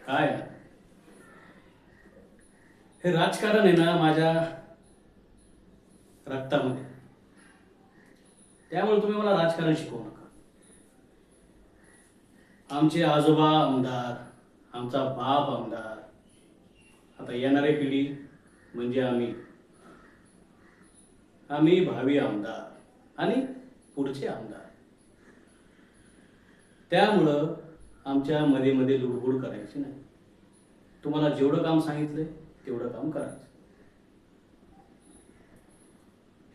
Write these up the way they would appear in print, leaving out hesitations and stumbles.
काय हे राजकारण आहे ना माझ्या रक्तामध्ये. त्यामुळे तुम्ही मला राजकारण शिकवू नका. आमचे आजोबा आमदार, आमचा बाप आमदार, आता येणारी पिढी म्हणजे आम्ही आम्ही भावी आमदार आणि पुढचे आमदार. त्यामुळं आमच्या मध्ये मध्ये लुडबुड करायची नाही. तुम्हाला जेवढं काम सांगितलंय तेवढं काम करायचं.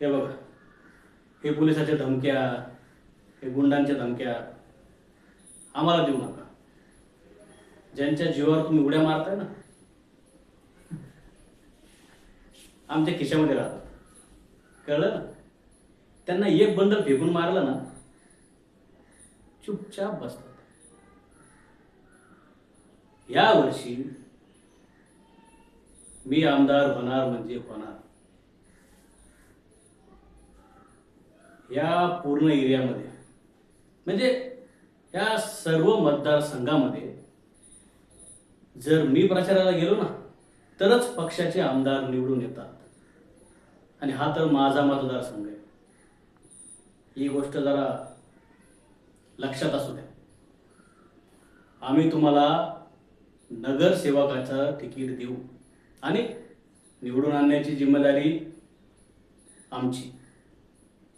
हे बघा, हे पोलिसाच्या धमक्या, हे गुंडांच्या धमक्या आम्हाला देऊ नका. ज्यांच्या जीवावर तुम्ही उड्या मारताय ना, आमच्या खिशामध्ये राहतात. कळलं ना? त्यांना एक बंडल फेकून मारलं ना, चुपचाप बसतात. या वर्षी मी आमदार होणार म्हणजे होणार. या पूर्ण एरियामध्ये म्हणजे या सर्व मतदारसंघामध्ये जर मी प्रचाराला गेलो ना, तरच पक्षाचे आमदार निवडून येतात. आणि हा तर माझा मतदारसंघ आहे. ही गोष्ट जरा लक्षात असू द्या. आम्ही तुम्हाला नगरसेवकाचं तिकीट देऊ आणि निवडून आणण्याची जिम्मेदारी आमची.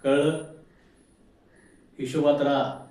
कळलं? हिशोबात राहा.